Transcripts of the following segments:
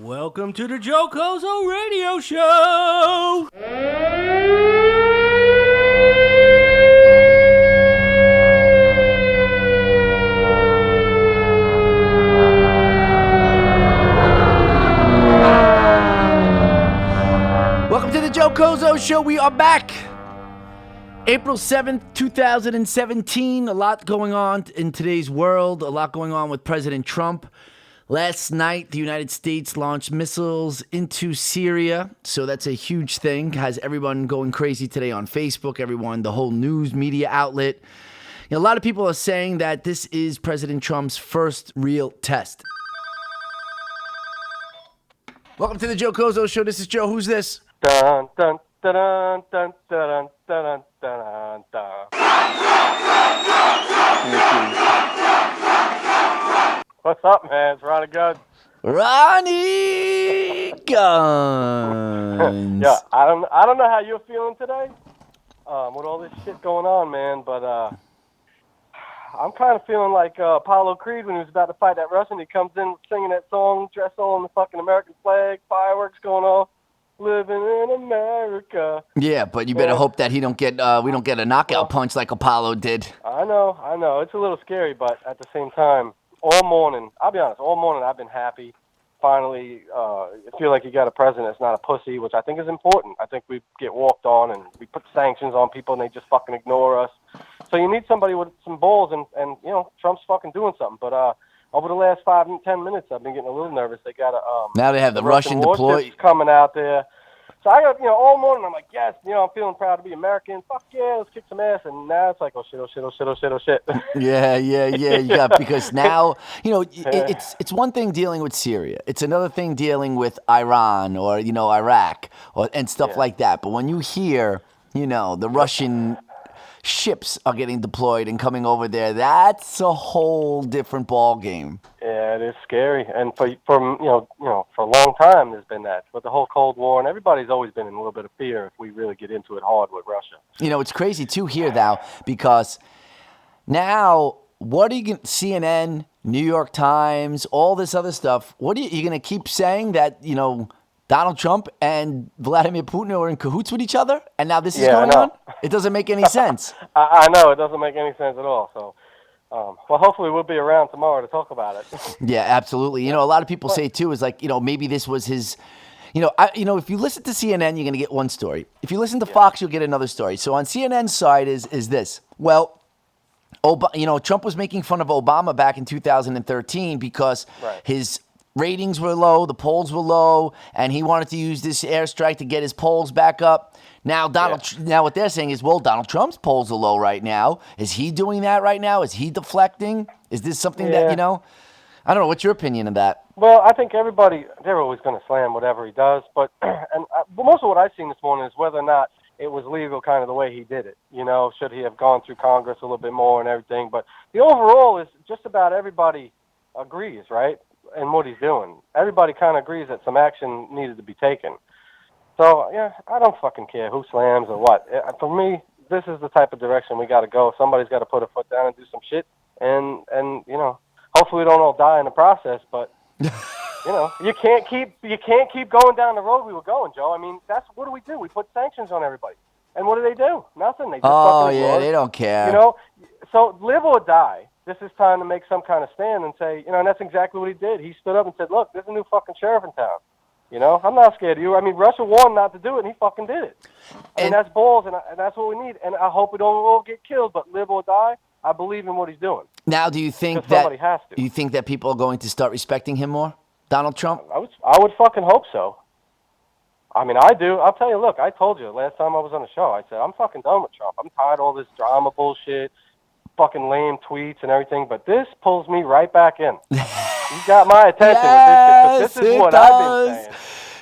Welcome to the Joe Cozo Radio Show! Welcome to the Joe Cozo Show. We are back. April 7th, 2017. A lot going on in today's world. A lot going on with President Trump. Last night, the United States launched missiles into Syria, so that's a huge thing. Has everyone going crazy today on Facebook, the whole news media outlet. You know, a lot of people are saying that this is President Trump's first real test. Welcome to the Joe Cozo Show. This is Joe. Who's this? Dun, dun, dun, dun, dun, dun, dun, dun. What's up, man? It's Ronnie Guns. Ronnie Guns. Yeah, I don't know how you're feeling today with all this shit going on, man, but I'm kind of feeling like Apollo Creed when he was about to fight that Russian. He comes in singing that song, dressed all in the fucking American flag, fireworks going off, living in America. Yeah, but you better hope that we don't get a knockout punch like Apollo did. I know. It's a little scary, but at the same time, all morning, I'll be honest, I've been happy. Finally, I feel like you got a president that's not a pussy, which I think is important. I think we get walked on and we put sanctions on people and they just fucking ignore us. So you need somebody with some balls and you know, Trump's fucking doing something. But over the last 5 and 10 minutes, I've been getting a little nervous. They got now they have the Russian deployed coming out there. So I got, all morning I'm like, yes, I'm feeling proud to be American. Fuck yeah, let's kick some ass. And now it's like, oh shit. Yeah. You got, because now, it's one thing dealing with Syria. It's another thing dealing with Iran or, Iraq and stuff like that. But when you hear, the Russian ships are getting deployed and coming over there, that's a whole different ball game. Yeah, it is scary, and for a long time there's been that with the whole Cold War, and everybody's always been in a little bit of fear if we really get into it hard with Russia. It's crazy too here now because now what are you going CNN, New York Times, all this other stuff? What are you going to keep saying that Donald Trump and Vladimir Putin are in cahoots with each other, and now this is going on? It doesn't make any sense. I know, it doesn't make any sense at all. So, well, hopefully we'll be around tomorrow to talk about it. Yeah, absolutely. A lot of people say too is like, maybe this was his. If you listen to CNN, you're going to get one story. If you listen to Fox, you'll get another story. So on CNN's side is this. Well, Trump was making fun of Obama back in 2013 because his ratings were low, the polls were low, and he wanted to use this airstrike to get his polls back up. Now, now what they're saying is, well, Donald Trump's polls are low right now. Is he doing that right now? Is he deflecting? Is this something that, I don't know. What's your opinion of that? Well, I think they're always going to slam whatever he does. But most of what I've seen this morning is whether or not it was legal kind of the way he did it. Should he have gone through Congress a little bit more and everything. But the overall is just about everybody agrees, right? And what he's doing. Everybody kind of agrees that some action needed to be taken. So, yeah, I don't fucking care who slams or what. For me, this is the type of direction we got to go. Somebody's got to put a foot down and do some shit. And hopefully we don't all die in the process. But, you can't keep going down the road we were going, Joe. I mean, what do we do? We put sanctions on everybody. And what do? Nothing. They just fucking ignore us. They don't care. So live or die. This is time to make some kind of stand and say, and that's exactly what he did. He stood up and said, look, there's a new fucking sheriff in town. I'm not scared of you. I mean, Russia warned not to do it, and he fucking did it. And that's balls, and that's what we need. And I hope we don't all get killed, but live or die, I believe in what he's doing. Now, do you think somebody has to. Do you think that people are going to start respecting him more, Donald Trump? I would fucking hope so. I mean, I do. I'll tell you, look, I told you last time I was on the show, I said, I'm fucking done with Trump. I'm tired of all this drama bullshit, fucking lame tweets and everything, but this pulls me right back in. You got my attention with this shit, 'cause this is what I've been saying.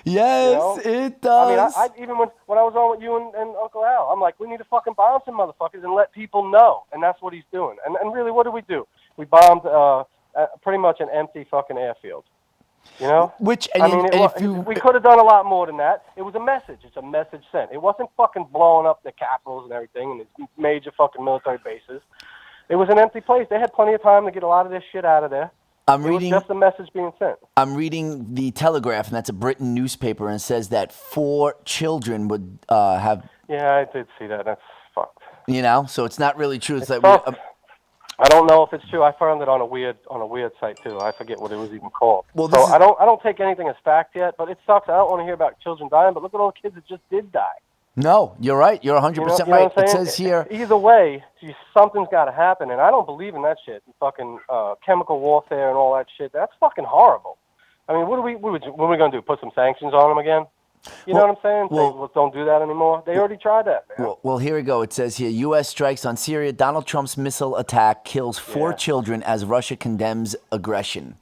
Yes, it does. I mean, even when I was on with you and Uncle Al, I'm like, we need to fucking bomb some motherfuckers and let people know, and that's what he's doing. And really, what did we do? We bombed pretty much an empty fucking airfield. Which we could have done a lot more than that. It was a message. It's a message sent. It wasn't fucking blowing up the capitals and everything and its major fucking military bases. It was an empty place. They had plenty of time to get a lot of this shit out of there. I'm It reading. was just a message being sent. I'm reading the Telegraph, and that's a Britain newspaper, and it says that 4 children would have. Yeah, I did see that. That's fucked. So it's not really true. It's like tough. I don't know if it's true. I found it on a weird site too. I forget what it was even called. Well, so I don't take anything as fact yet, but it sucks. I don't want to hear about children dying, but look at all the kids that just did die. No, you're right. You're 100% right. It says here. Either way, something's got to happen, and I don't believe in that shit. Fucking chemical warfare and all that shit. That's fucking horrible. I mean, what are we going to do? Put some sanctions on them again? You know what I'm saying? Say, don't do that anymore. They already tried that, man. Well, here we go. It says here, U.S. strikes on Syria. Donald Trump's missile attack kills 4 children as Russia condemns aggression.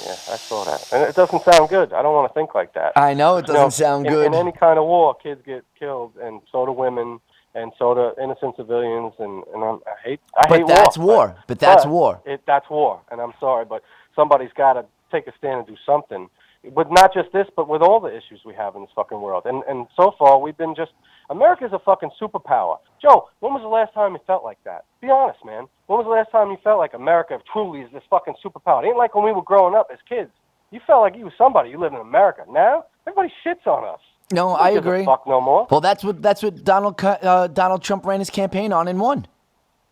Yeah, I saw that. And it doesn't sound good. I don't want to think like that. I know it doesn't sound good. In any kind of war, kids get killed, and so do women, and so do innocent civilians, and I hate war. That's war. But that's war. That's war, and I'm sorry, but somebody's got to take a stand and do something. But not just this, but with all the issues we have in this fucking world. And so far, we've been America's a fucking superpower. Joe, when was the last time you felt like that? Be honest, man. When was the last time you felt like America truly is this fucking superpower? It ain't like when we were growing up as kids. You felt like you was somebody. You lived in America. Now, everybody shits on us. No, I agree. Fuck no more. Well, that's what Donald Trump ran his campaign on and won.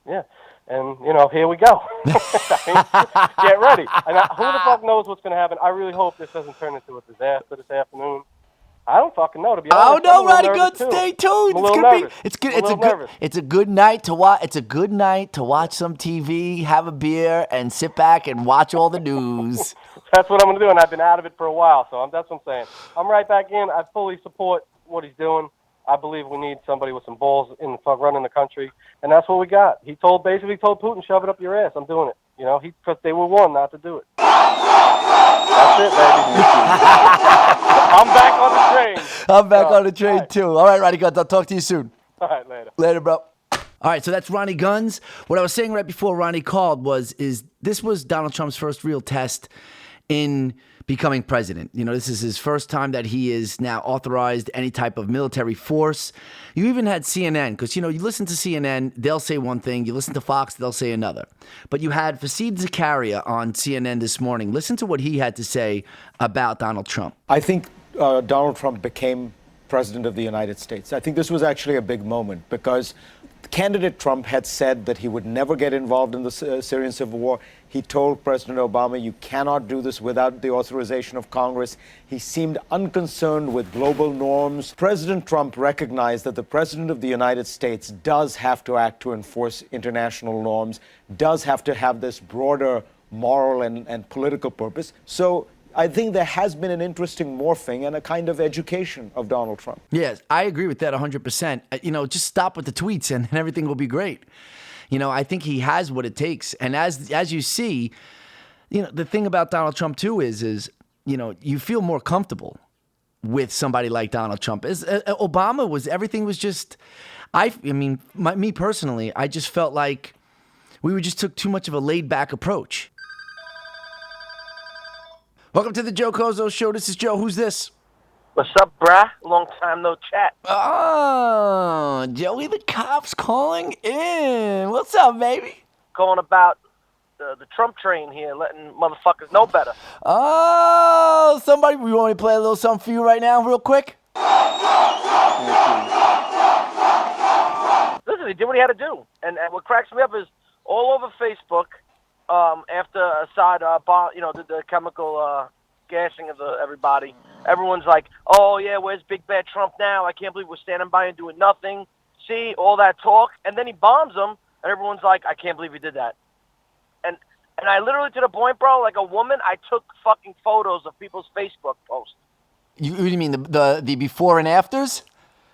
Yeah. And, here we go. Get ready. And who the fuck knows what's going to happen? I really hope this doesn't turn into a disaster this afternoon. I don't fucking know, to be honest. Oh no, Roddy, good. Stay tuned. It's good. It's a good night to watch. It's a good night to watch some TV, have a beer, and sit back and watch all the news. That's what I'm going to do, and I've been out of it for a while, so that's what I'm saying. I'm right back in. I fully support what he's doing. I believe we need somebody with some balls in running the country, and that's what we got. He basically told Putin, shove it up your ass. I'm doing it. Because they were warned not to do it. That's it, baby. I'm back on the train. I'm back on the train, too. All right, Ronnie Guns, I'll talk to you soon. All right, later. Later, bro. All right, so that's Ronnie Guns. What I was saying right before Ronnie called is this was Donald Trump's first real test in becoming president. This is his first time that he is now authorized any type of military force. You even had CNN, because, you listen to CNN, they'll say one thing. You listen to Fox, they'll say another. But you had Fasid Zakaria on CNN this morning. Listen to what he had to say about Donald Trump. I think Donald Trump became president of the United States. I think this was actually a big moment because candidate Trump had said that he would never get involved in the Syrian civil war. He told President Obama, you cannot do this without the authorization of Congress. He seemed unconcerned with global norms. President Trump recognized that the President of the United States does have to act to enforce international norms, does have to have this broader moral and political purpose. So I think there has been an interesting morphing and a kind of education of Donald Trump. Yes, I agree with that 100%. Just stop with the tweets and everything will be great. I think he has what it takes. And as you see, the thing about Donald Trump too is you feel more comfortable with somebody like Donald Trump. Obama everything was just, me personally, I just felt like we just took too much of a laid back approach. Welcome to the Joe Cozo Show. This is Joe. Who's this? What's up, brah? Long time no chat. Oh, Joey, the cops calling in. What's up, baby? Going about the Trump train here, letting motherfuckers know better. Oh, somebody, we want me to play a little something for you right now, real quick? Listen, he did what he had to do. And what cracks me up is all over Facebook, after Assad did the chemical gashing of everybody, everyone's like, oh, yeah, where's Big Bad Trump now? I can't believe we're standing by and doing nothing. See, all that talk. And then he bombs them, and everyone's like, I can't believe he did that. And I literally, to the point, bro, like a woman, I took fucking photos of people's Facebook posts. You mean the before and afters?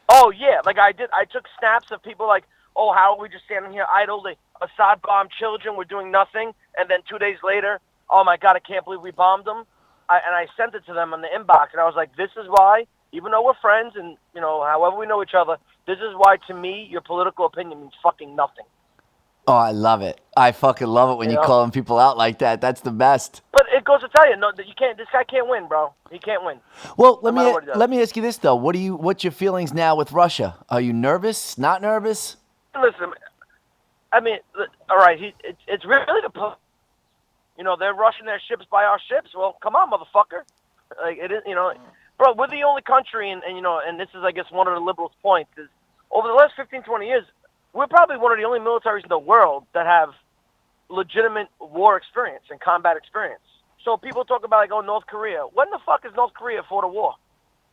Oh, yeah. Like I did. I took snaps of people like, oh, how are we just standing here idle? Assad bombed children. We're doing nothing. And then 2 days later, oh, my God, I can't believe we bombed them. And I sent it to them in the inbox. And I was like, this is why, even though we're friends and, however we know each other, this is why, to me, your political opinion means fucking nothing. Oh, I love it. I fucking love it when you calling people out like that. That's the best. But it goes to tell you, no, you can't. This guy can't win, bro. He can't win. Well, let me ask you this though. What's your feelings now with Russia? Are you nervous? Not nervous? Listen, I mean, all right. It's really the they're rushing their ships by our ships. Well, come on, motherfucker. Like, it is, bro, we're the only country, and this is, I guess, one of the liberals' points, is over the last 15, 20 years, we're probably one of the only militaries in the world that have legitimate war experience and combat experience. So people talk about, like, North Korea. When the fuck is North Korea fought a war?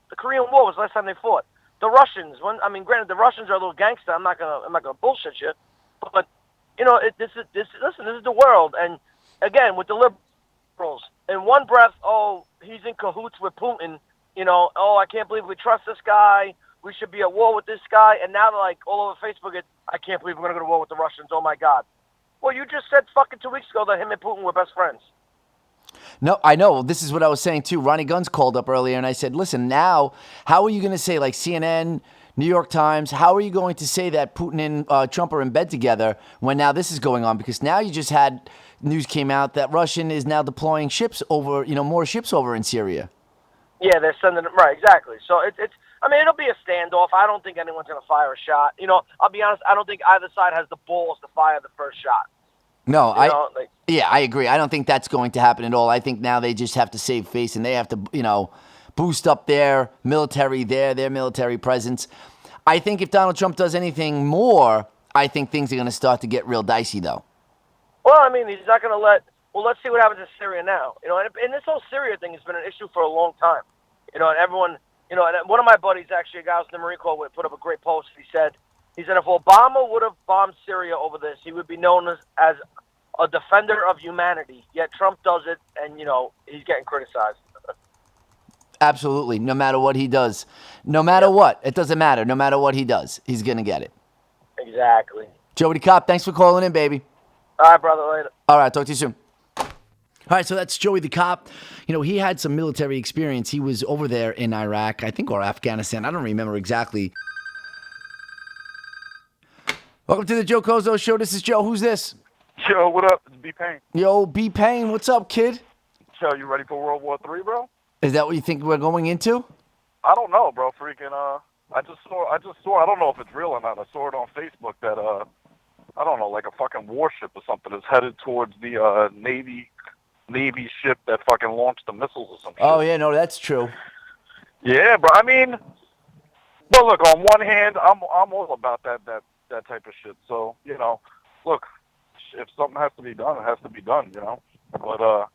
The Korean War was the last time they fought. The Russians, granted, the Russians are a little gangster. I'm not gonna bullshit you, but this is the world. And again, with the liberals, in one breath, oh, he's in cahoots with Putin. Oh, I can't believe we trust this guy. We should be at war with this guy. And now they're like all over Facebook, I can't believe we're gonna go to war with the Russians. Oh my God. Well, you just said fucking 2 weeks ago that him and Putin were best friends. No, I know. This is what I was saying, too. Ronnie Guns called up earlier, and I said, listen, now, how are you going to say, like CNN, New York Times, how are you going to say that Putin and Trump are in bed together when now this is going on? Because now you just had news came out that Russian is now deploying ships over, more ships over in Syria. Yeah, they're sending them, right, exactly. So it'll be a standoff. I don't think anyone's going to fire a shot. I'll be honest, I don't think either side has the balls to fire the first shot. No, I agree. I don't think that's going to happen at all. I think now they just have to save face and they have to, boost up their military their military presence. I think if Donald Trump does anything more, I think things are going to start to get real dicey, though. Well, I mean, he's not going to let's see what happens in Syria now. And this whole Syria thing has been an issue for a long time. And everyone, and one of my buddies, actually, a guy who's in the Marine Corps, put up a great post. He said if Obama would have bombed Syria over this, he would be known as a defender of humanity. Yet Trump does it, and, he's getting criticized. Absolutely. No matter what he does. No matter what. It doesn't matter. No matter what he does, he's going to get it. Exactly. Joey the Cop, thanks for calling in, baby. All right, brother. Later. All right. Talk to you soon. All right, so that's Joey the Cop. He had some military experience. He was over there in Iraq, I think, or Afghanistan. I don't remember exactly. Welcome to the Joe Cozo Show. This is Joe. Who's this? Yo, what up? It's B-Pain. Yo, B-Pain. What's up, kid? Yo, you ready for World War III, bro? Is that what you think we're going into? I don't know, bro. Freaking, I just saw, I don't know if it's real or not. I saw it on Facebook that, I don't know, like a fucking warship or something is headed towards the, Navy ship that fucking launched the missiles or some shit. Oh, yeah, no, that's true. Yeah, bro. I mean, but look, on one hand, I'm all about that type of shit. So, look, if something has to be done, it has to be done, But,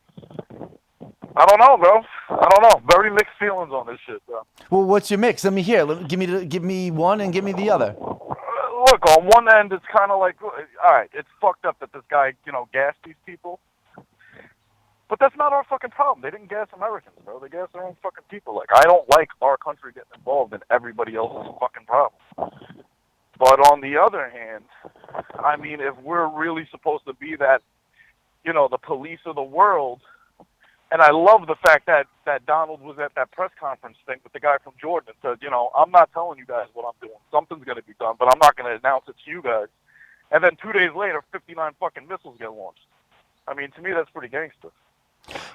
I don't know, bro. I don't know. Very mixed feelings on this shit, bro. Well, what's your mix? Let me hear. Give me one and give me the other. Look, on one end, it's kind of like, all right, it's fucked up that this guy, gassed these people. But that's not our fucking problem. They didn't gas Americans, bro. They gassed their own fucking people. Like, I don't like our country getting involved in everybody else's fucking problem. But on the other hand, I mean, if we're really supposed to be that, the police of the world, and I love the fact that Donald was at that press conference thing with the guy from Jordan and said, I'm not telling you guys what I'm doing. Something's going to be done, but I'm not going to announce it to you guys. And then 2 days later, 59 fucking missiles get launched. I mean, to me, that's pretty gangster.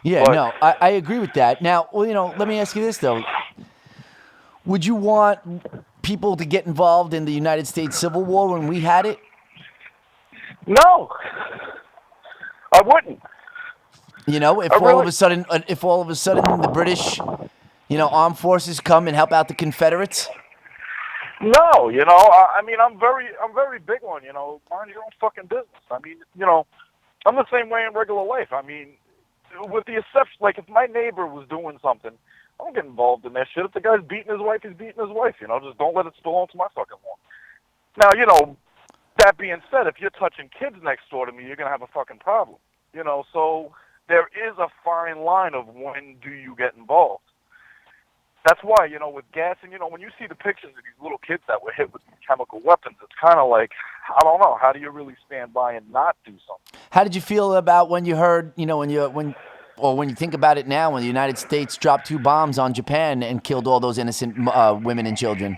Yeah, But, no, I agree with that. Now, let me ask you this, though. Would you want people to get involved in the United States Civil War when we had it? No, I wouldn't. If all of a sudden the British, armed forces come and help out the Confederates? No, I mean, I'm very big on, mind your own fucking business. I mean, I'm the same way in regular life. I mean, with the exception, like, if my neighbor was doing something, I don't get involved in that shit. If the guy's beating his wife, he's beating his wife, just don't let it spill onto my fucking lawn. Now, that being said, if you're touching kids next door to me, you're going to have a fucking problem, so there is a fine line of when do you get involved. That's why, with gassing, when you see the pictures of these little kids that were hit with these chemical weapons, it's kind of like, I don't know, how do you really stand by and not do something? How did you feel about when you heard, when you think about it now, when the United States dropped 2 bombs on Japan and killed all those innocent women and children?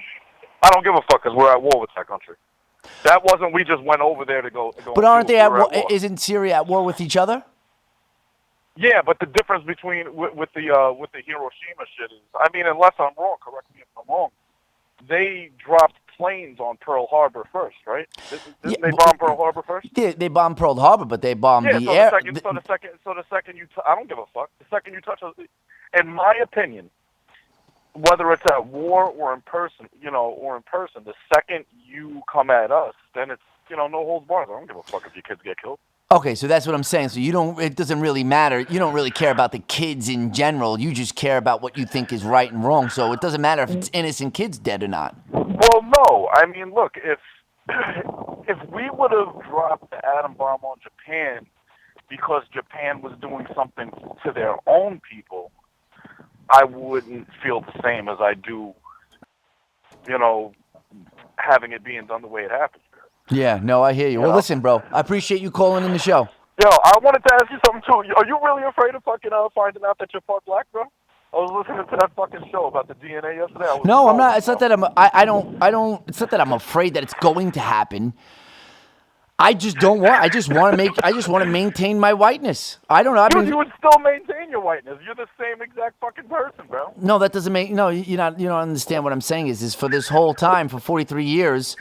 I don't give a fuck, because we're at war with that country. That wasn't, we just went over there to go. But aren't they at war? Isn't Syria at war with each other? Yeah, but the difference between with the Hiroshima shit is, I mean, unless I'm wrong, correct me if I'm wrong, they dropped planes on Pearl Harbor first, right? Didn't they Yeah, bomb Pearl Harbor first? They bombed Pearl Harbor, but they bombed Yeah, the so air. the second you, I don't give a fuck. The second you touch, in my opinion, whether it's at war or in person, the second you come at us, then it's, no holds barred. I don't give a fuck if your kids get killed. Okay, so that's what I'm saying. So it doesn't really matter. You don't really care about the kids in general. You just care about what you think is right and wrong. So it doesn't matter if it's innocent kids dead or not. Well, no. I mean, look, if we would have dropped the atom bomb on Japan because Japan was doing something to their own people, I wouldn't feel the same as I do, having it being done the way it happened. Yeah, no, I hear you. Well, listen, bro, I appreciate you calling in the show. Yo, I wanted to ask you something, too. Are you really afraid of fucking finding out that you're part black, bro? I was listening to that fucking show about the DNA yesterday. No, I'm not. It's not that I don't. It's not that I'm afraid that it's going to happen. I just don't want. I just want to maintain my whiteness. I don't know. You would still maintain your whiteness. You're the same exact fucking person, bro. No, that doesn't make. No, you don't understand what I'm saying. Is for this whole time, for 43 years,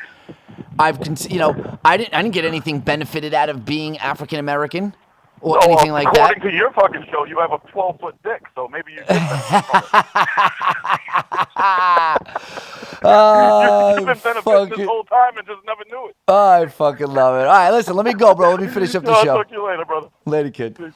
I didn't get anything benefited out of being African American or anything like that. According to your fucking show, you have a 12-foot dick, so maybe you did You've been benefited this whole time and just never knew it. I fucking love it. All right, listen, let me go, bro. Let me finish up the show. I'll talk to you later, brother. Later, kid. Peace.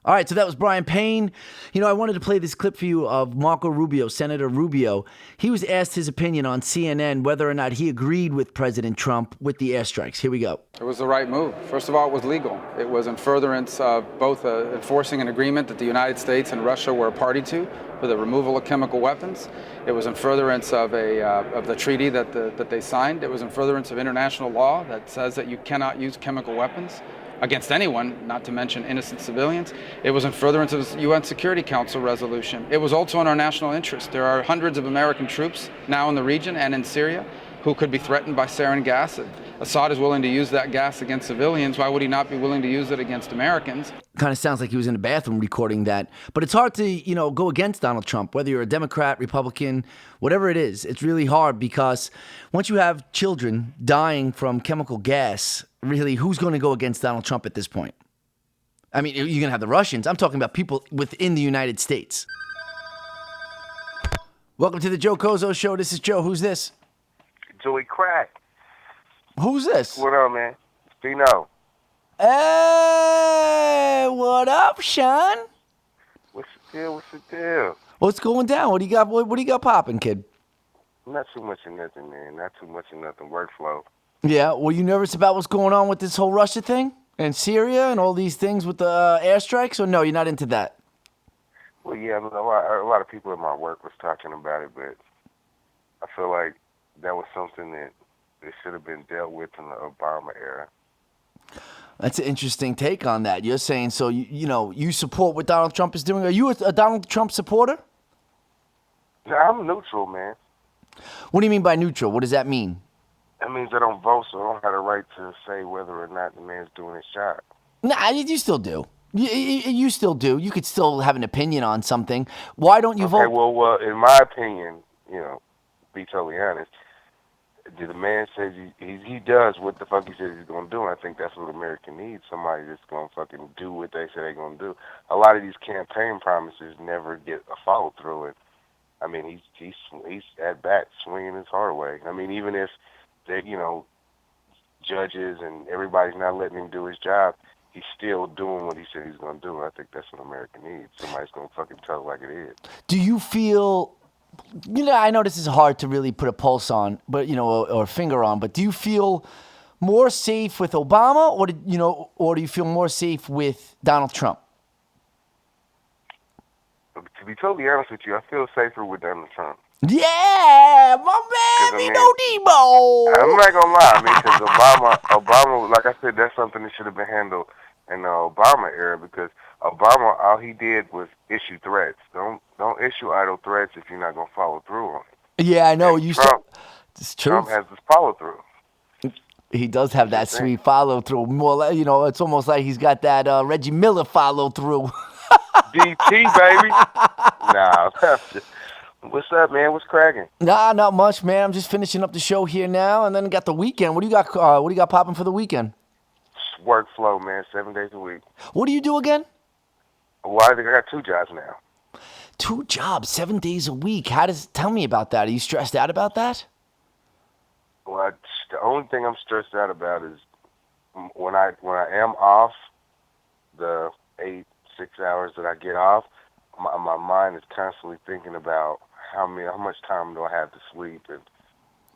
All right, so that was Brian Payne. I wanted to play this clip for you of Marco Rubio, Senator Rubio. He was asked his opinion on CNN whether or not he agreed with President Trump with the airstrikes. Here we go. It was the right move. First of all, it was legal. It was in furtherance of both enforcing an agreement that the United States and Russia were a party to for the removal of chemical weapons. It was in furtherance of the treaty that they signed. It was in furtherance of international law that says that you cannot use chemical weapons against anyone, not to mention innocent civilians. It was in furtherance of the UN Security Council resolution. It was also in our national interest. There are hundreds of American troops now in the region and in Syria who could be threatened by sarin gas. Assad is willing to use that gas against civilians. Why would he not be willing to use it against Americans? Kind of sounds like he was in the bathroom recording that. But it's hard to, go against Donald Trump, whether you're a Democrat, Republican, whatever it is. It's really hard because once you have children dying from chemical gas, really, who's going to go against Donald Trump at this point? I mean, you're going to have the Russians. I'm talking about people within the United States. Welcome to the Joe Kozo Show. This is Joe. Who's this? Joey Crack. Who's this? What up, man? Dino. Hey, what up, Sean? What's the deal? What's going down? What do you got? What do you got popping, kid? Not too much of nothing, man. Not too much of nothing. Workflow. Yeah. Were you nervous about what's going on with this whole Russia thing and Syria and all these things with the airstrikes? Or no, you're not into that? Well, yeah, a lot of people at my work was talking about it, but I feel like that was something that it should have been dealt with in the Obama era. That's an interesting take on that. You're saying, so you support what Donald Trump is doing. Are you a Donald Trump supporter? No, I'm neutral, man. What do you mean by neutral? What does that mean? That means I don't vote, so I don't have the right to say whether or not the man's doing his job. Nah, you still do. You still do. You could still have an opinion on something. Why don't you vote? Okay, well, in my opinion, be totally honest, the man says he does what the fuck he says he's going to do, and I think that's what America needs, somebody that's going to fucking do what they say they're going to do. A lot of these campaign promises never get a follow-through, and I mean, he's at bat swinging his heart away. I mean, even if they, judges and everybody's not letting him do his job, he's still doing what he said he's going to do. And I think that's what America needs. Somebody's going to fucking tell it like it is. Do you feel, I know this is hard to really put a pulse on, but, or a finger on, but do you feel more safe with Obama or do you feel more safe with Donald Trump? To be totally honest with you, I feel safer with Donald Trump. Yeah, my man, Debo. I'm not gonna lie, because Obama, like I said, that's something that should have been handled in the Obama era. Because Obama, all he did was issue threats. Don't issue idle threats if you're not gonna follow through on it. Yeah, I know. It's true. Trump has this follow through. He does have that sweet follow through. More, it's almost like he's got that Reggie Miller follow through. DT, baby. Nah, What's up, man? What's cracking? Nah, not much, man. I'm just finishing up the show here now, and then got the weekend. What do you got? What do you got popping for the weekend? Workflow, man. 7 days a week. What do you do again? Well, I think I got 2 jobs now. 2 jobs, 7 days a week. Tell me about that? Are you stressed out about that? Well, the only thing I'm stressed out about is when I am off, the 6 hours that I get off, my mind is constantly thinking about how much time do I have to sleep, and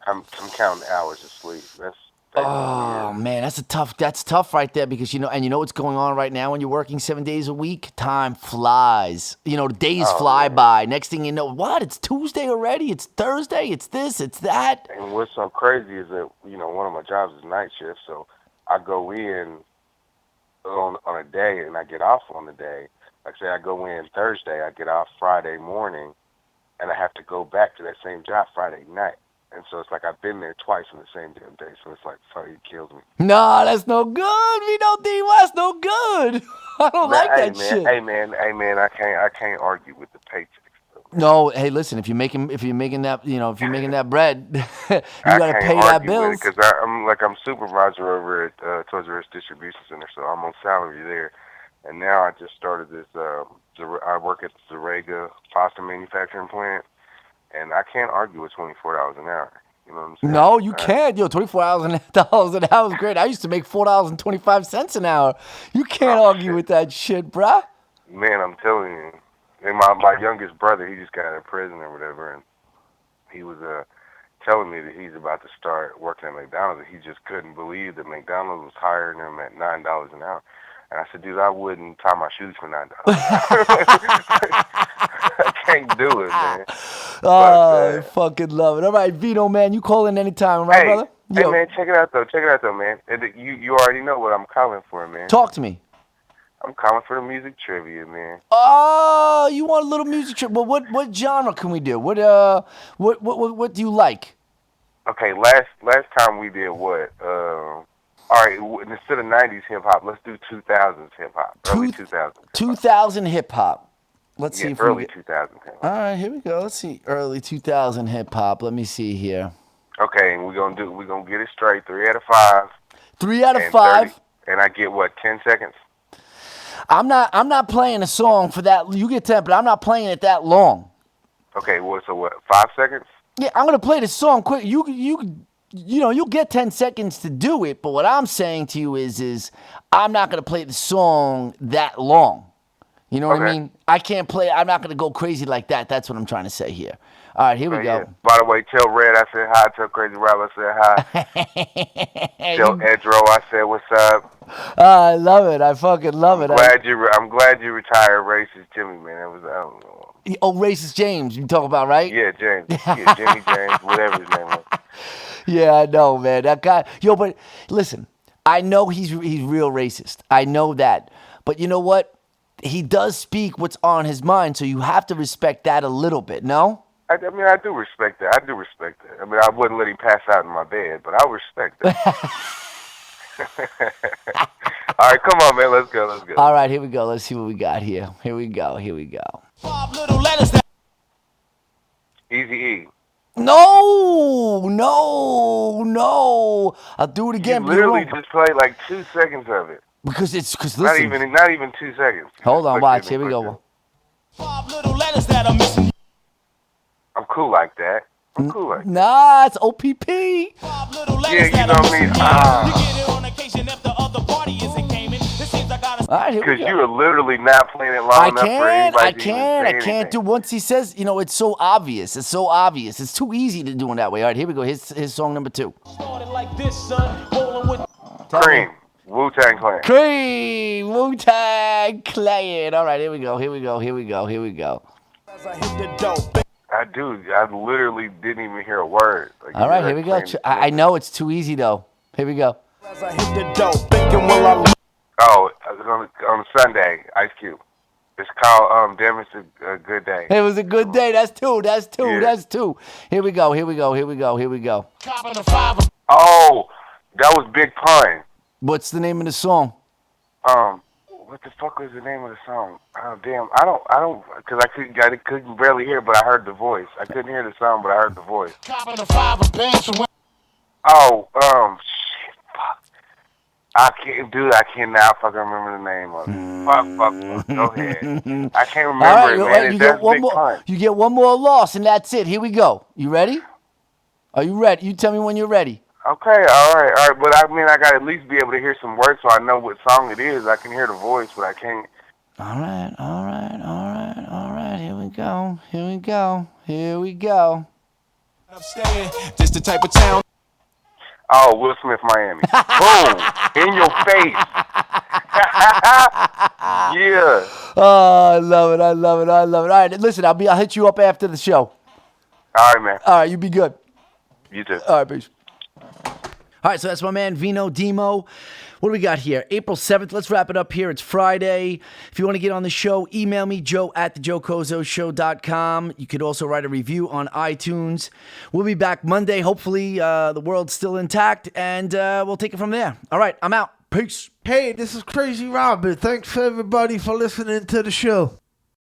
I'm counting hours of sleep. That's Oh man, that's tough right there, because you know what's going on right now when you're working 7 days a week? Time flies. You know, the days fly by. Next thing you know, what? It's Tuesday already. It's Thursday. It's this. It's that. And what's so crazy is that one of my jobs is night shift, so I go in on a day and I get off on the day. Like say I go in Thursday, I get off Friday morning, and I have to go back to that same job Friday night. And so it's like I've been there twice in the same damn day. So it's like, fuck, it kills me. Nah, that's no good. We know D West no good. I don't like that shit. Hey man, I can't argue with the paychecks. No, hey, listen. If you're making that bread, you gotta pay that bills. Because I'm supervisor over at Toys R Us Distribution Center, so I'm on salary there. And now I just started this. I work at the Zarega pasta manufacturing plant. And I can't argue with $24 an hour. You know what I'm saying? No, you can't. Yo, $24 an hour is great. I used to make $4.25 an hour. You can't argue with that shit, bruh. Man, I'm telling you. And my youngest brother, he just got out of prison or whatever, and he was telling me that he's about to start working at McDonald's, and he just couldn't believe that McDonald's was hiring him at $9 an hour. And I said, dude, I wouldn't tie my shoes for $9. I can't do it, man. I fucking love it. All right, Vito, man, you call in anytime, right, brother? Hey, man, check it out, though, man. You already know what I'm calling for, man. Talk to me. I'm calling for the music trivia, man. Oh, you want a little music trivia? Well, what genre can we do? What do you like? Okay, last time we did what? All right, instead of 90s hip-hop, let's do 2000s hip-hop. Early 2000s. 2000 hip-hop. Let's see if early we 2000s hip-hop. All right, here we go. Let's see. Early 2000 hip-hop. Let me see here. Okay, and we're gonna get it straight. 3 out of 5. 3 out of 5. 30, and I get, what, 10 seconds? I'm not playing a song for that. You get 10, but I'm not playing it that long. Okay, well, so what, 5 seconds? Yeah, I'm going to play the song quick. You'll get 10 seconds to do it, but what I'm saying to you is I'm not going to play the song that long. You know what I mean? I can't play. I'm not going to go crazy like that. That's what I'm trying to say here. All right, here we go. Yeah. By the way, tell Red I said hi. Tell Crazy Rob I said hi. Tell Edro I said what's up. I love it. I fucking love it. I'm glad you retired, Racist Jimmy, man. That was I don't know. Oh, Racist James. You talk about, right? Yeah, James. Yeah, Jimmy James, whatever his name was. Yeah, I know, man. That guy. Yo, but listen, I know he's real racist. I know that. But you know what? He does speak what's on his mind, so you have to respect that a little bit, no? I mean, I do respect that. I mean, I wouldn't let him pass out in my bed, but I respect that. All right, come on, man. Let's go. All right, here we go. Let's see what we got here. Here we go. 5 little letters that... Easy-E. No. I'll do it again. You literally just played like 2 seconds of it. Because listen. Not even 2 seconds. Hold on, watch. Here we go. 5 little letters that are missing. I'm cool like that. Nah, it's OPP. 5 little Yeah, letters you that know are what I mean? missing. You get it on occasion if the other party isn't came in. This seems I gotta... All right, here we Because go. you were literally not playing it long enough for anybody to even say I can't do. Once he says, it's so obvious. It's too easy to do it that way. All right, here we go. His song number 2. Started like this, son. Rolling with... Cream. Wu-Tang Clan. Cream. Wu-Tang Clan. All right, here we go. As I hit the dope. I literally didn't even hear a word. Like, All right, here we go. I know it's too easy, though. Here we go. As I hit the dope. Thinking, will I... Oh, on Sunday, Ice Cube. It's called Damn It's a Good Day. It was a good day. That's two. Yeah. That's 2. Here we go. Copping a 5. Oh, that was Big Pun. What's the name of the song? what the fuck was the name of the song? Oh damn, I don't, because I couldn't barely hear, but I heard the voice. I couldn't hear the song, but I heard the voice. Oh, shit, fuck. I can't do that. I can't now fucking remember the name of it. Fuck. Go ahead. I can't remember All right, it, you, man. you That's get one big more. fun. You get one more loss, and that's it. Here we go. You ready? Are you ready? You tell me when you're ready. Okay, all right. But I mean, I got to at least be able to hear some words so I know what song it is. I can hear the voice, but I can't. All right. Here we go. Upstairs, just the type of town. Oh, Will Smith, Miami. Boom! In your face. Yeah. Oh, I love it. All right, listen, I'll hit you up after the show. All right, man. All right, you be good. You too. All right, peace. All right, so that's my man Vino Demo. What do we got here? April 7th. Let's wrap it up here. It's Friday. If you want to get on the show, email me, joe@thejoecozoshow.com. You could also write a review on iTunes. We'll be back Monday. Hopefully, the world's still intact, and we'll take it from there. All right, I'm out. Peace. Hey, this is Crazy Robert. Thanks for everybody for listening to the show.